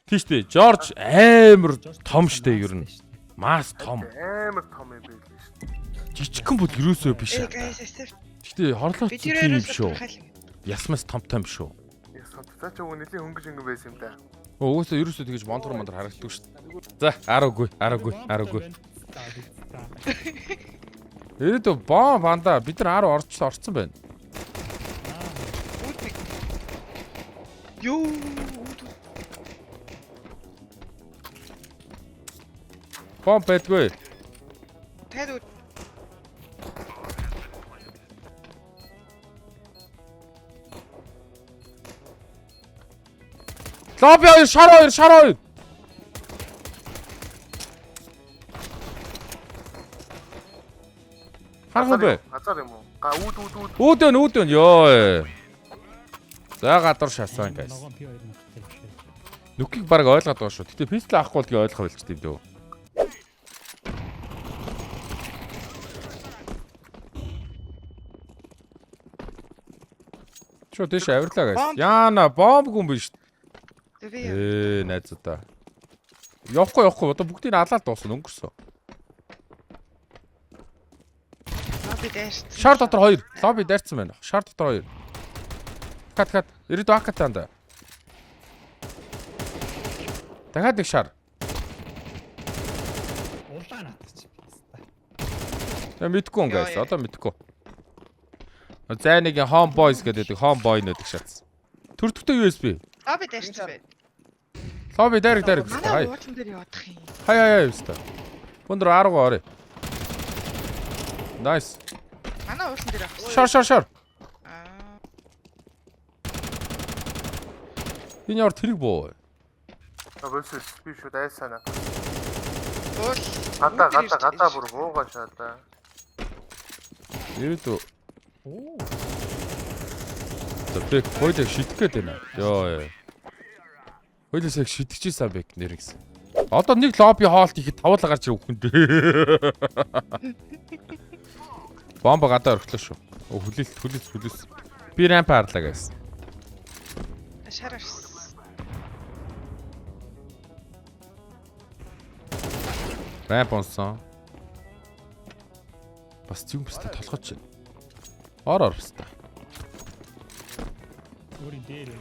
Тийш дээ. Жорж амар том штэ ер нь. Мас том. Амар том юм байл шүү. Жижигхэн бол юусоо биш. Гэтэ хорлоо тийм юм шүү. Ясмас том шүү. За ч өгөө нэлийн хөнгөж ингэ байсан юм да. Уусаа ерөөсөө тэгэж монтор харагддаг шүү. За 10гүй. Ирээдүйн боо банда бид нар 10 орцсон байна. Юу. Бом байдгүй. Тайд. Лобби 2 шар 2. Харах бэ? Газар юм уу? Үүд. Үүдэн ёо. За гадар шасан guys. Нүкийг баг ойлгоод байгаа шүү. Гэтэ пистол авахгүй л ойлгох байлч тийм дөө. Чоо дэш авирлаа guys. Яана бомб гүн биш. Найзуудаа. Явахгүй. Одоо бүгдийг нь алаад дуусна өнгөрсөн. Лобби дээрс. Шар дотор 2. Лобби дайрцсан байна. Шар дотор 2. Кат. Ирээд акатанда. Дахиад нэг шар. Улаан атчих. Я мэдгүй юм guys. Одоо мэдгүй. За нэг homeboys гэдэг homeboy нэдэг шатс. Төртөгтэй USB. Лобби дээрс бай. Лобби дээр. Манай уучлан дээр явах юм. Хаяа ёстой. Өндөр 10 орё. Nice. Манай уучлан дээр явах. Шар. Энэ яар тэрэг боо. Абсолютно би шүү дайсана. Уул. Гадаа бүр буугааш одоо. Ирээдүй. Тэпэг хоёул шидэх гээд байна. Йоо. Хоёул шиг шидчихсэн бек нэр гэсэн. Одоо нэг лобби хоолт ихэд тавуулаа гарч ирэх хүнд. Бомба гадаа орхлоо шүү. Хүлээс. Би рамп харлаа guys. Шараш. Рамп онсон. Бас зүг бистэ толгоч. Ор бистэ. Өөрийн дээр.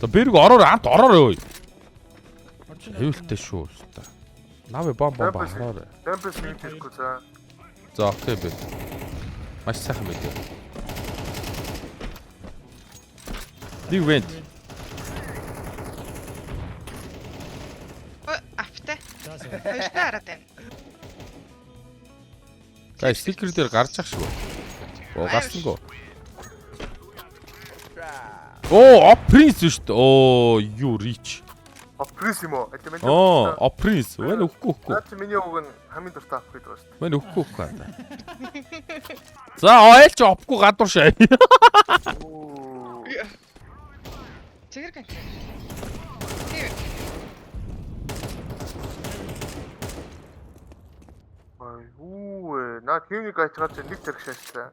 За бэрг ороо. Хэвэлтэй шүү. Навэ бомба хараа. Темпс хийхгүй за. За окей бэ. Маш сайхан байд. Нэг вент. Апте. Заасан. Хоёртаа хараад байна. Гай стикер дээр гарч ах шүү. Гарсангүй. Опринс шүү дээ. Юу рич. Оприс юм уу? Опринс. Вэн өгөхгүй. Наач миний үг нь хамгийн дуртай авах гэдэг байна шүү дээ. Вэн өгөхгүй. За ойлч опгүй гадуур шээ. Цэгэр гэнэ. Наа хивний гайчгаар чинь нэг зэрэг шааштай.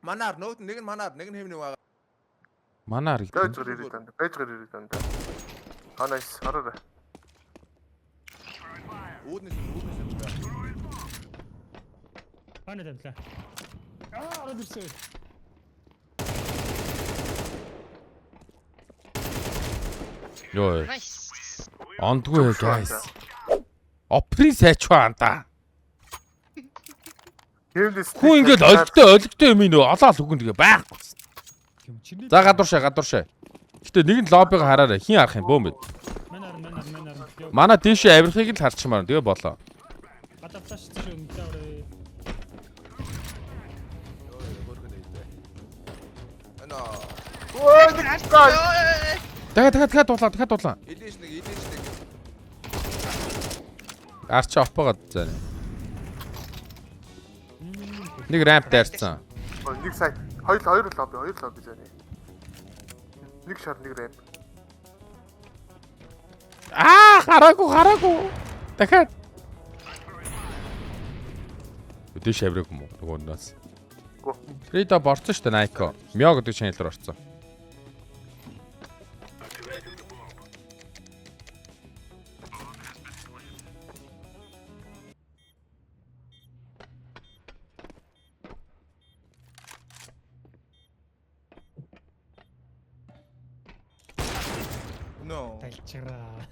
Манаар нэг нь манаар нэг нь хивний байгаа. Манаар Гайчгаар ирээд байна. Ханайс хараа. Үүднээс. Панэ тавлаа. Ороод ирсэн. Йоо. Nice. Ондгүй guys. Опринс ачваа анда. Хүү ингээд олигтой юм нөө олоол үгэн тэгээ байхгүй. За гадуур шээ. Гэтэ нэг нь лоббиг хараарай. Хин харах юм бөө мэд. Манаар. Манай дээшээ авирахыг л харчмаар тэгээ болоо. Гадааташ чи өмдөө. Дахиад дуулаа. Илээш нэг. Арч оппогод заа. Нэг рамп дайрцсан. Нэг сайт. Хоёр лобби заа. Нэг шар нэг рамп. Хараагүй. Дахиад. Дэш авирах юм уу? Нөгөөдөөс. Фрида борцсон шүү дээ Найко. Мё гэдэг channel руу орсон. No. Талчраа.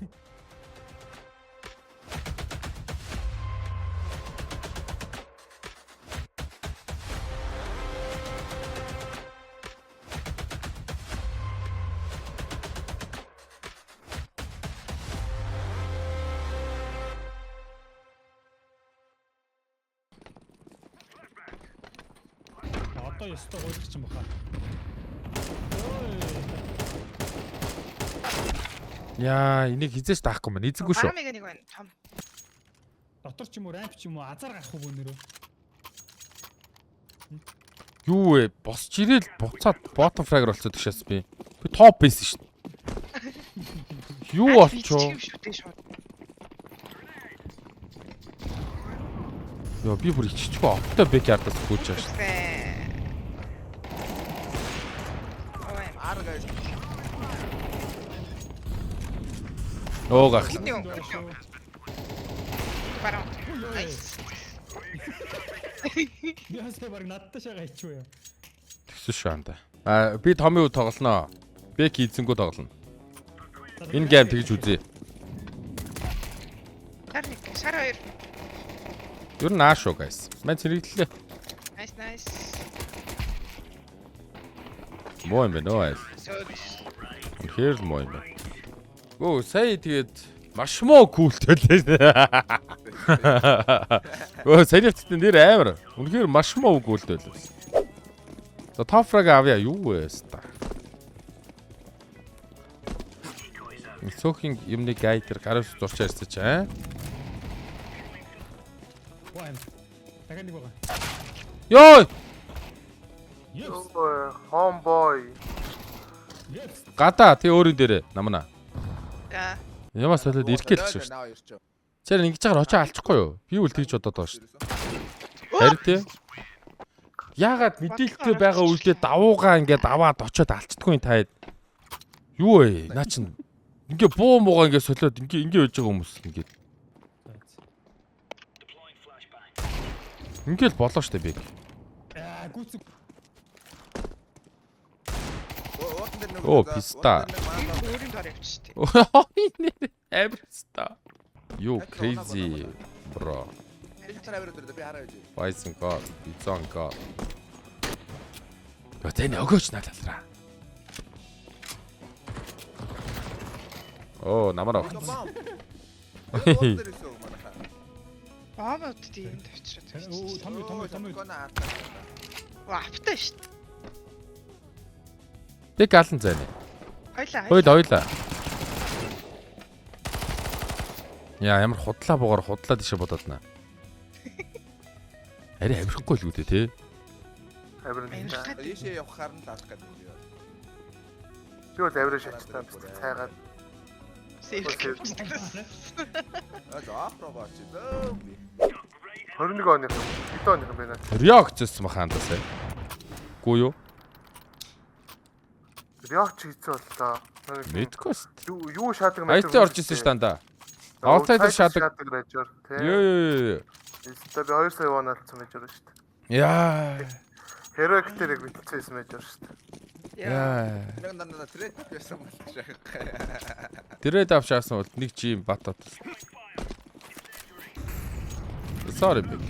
Одоо ёстой гойчих юм баха. Яа, энийг хизээч даахгүй маань эзэнгүй шүү. Барамиг нэг байна. Том. Дотор ч юм уу, рамп ч юм уу, азар гарах уу бүүнөрөө. Юу вэ? Босч ирээл буцаад bottom fragger болцоод тгшээс би. Би топ байсан шүү. Юу болчоо? Яа, би бүр иччихгүй автаа бэк ардаас гүйж байгаа шүү. Ар guys. Оо гах. Барам. Nice. Яасаа баг надтай шагаа ичүү яа. Тэгсэн шүү анда. Би томын үе тоглоно. Бэк эзэнгүү тоглоно. Энэ гейм тэгж үзье. Шар 2. Юу наа шүү guys. Мэн зэрэглээ. Nice. Муу юм байна уу? Хэр муу юм бэ? Оо, сая тэгээд маш муу култэй лээ. Оо, саяны нэр амар. Үнэхээр маш муу култэй лээ. За топ фраг авъя юу вэ ста. Сохин юмны гайдер гараас зурч ярьсан чи аа. Ваа. Дахиад нэг байгаа. Йоо! Yes. Homeboy. Yes. Гадаа тий өөрийн дээрээ намна. За. Ямаа солиод ирэх гээл шүү. Наа ирч. Чээр ингэж чагаар очоо алчихгүй юу? Би үл тэгж бодоод байгаа шүү. Харин тий. Яагаад мэдээлэлтэй байгаа үедээ давуугаа ингээд аваад очоод алцдаггүй таад. Юу вэ? Наа чин ингээ буу муугаа ингээ солиод ингээ байж байгаа хүмүүс ингээ. Ингээл болоо штэ би. Гүцэг. Оо, писта. Өөрийн дор явчих тий. Эберста. Юу crazy bro. би хараа гэж. Bison god, Bison god. Гэтэ нөгөөч налалраа. Оо, намараа. Баамууд тийм тавьчихсан. Оо, том. Ваа, автаа шүү. Би галан зайна. Хойлоо. Яа, ямар худлаа буугаар худлаа тийшээ бодоод наа. Арай амирхгүй л үүдээ те. Авир. Ийшээ явахаар нь лаах гэдэг юм. Би бол авир шаттай цайгаад. Сэвэр. Афро бач. 21 оны. Хэд оны юм бэ наа? Реакц гэсэн махаандасаа. Гүү юу? Реакц хийцээ боллоо. Мэдгүй. Юу шаадаг Айцаа орж исэн ш танда. Outsider шаадаг. байжор тий. Ёо. Эсвэл би 2 сая вон алдсан байж байгаа шүү дээ. Яа. Характерыг битцээсэн байж байгаа шүү дээ. Яа. Нэг дандаа трейд байсан бол шахах. Тэрээд авчаасан бол нэг чи юм батат. Sorry big.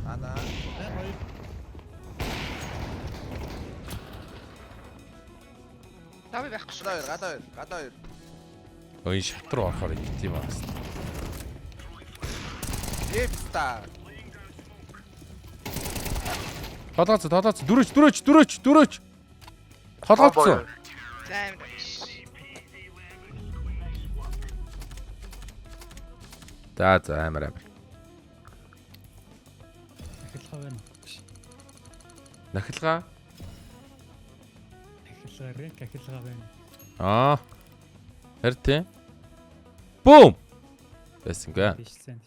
Ана. Давай байхгүй шүү. Гадаа. Ой шат руу орохоор юм тийм аа. Епста. Толгоц дөрөж. Толгоцсон. Займ. За амар. Ахилгаа байна. Нахилгаа. Ахилгаа байна. Аа. Хэртэ. Бум. Бэсэнгэ. Тийшсэн.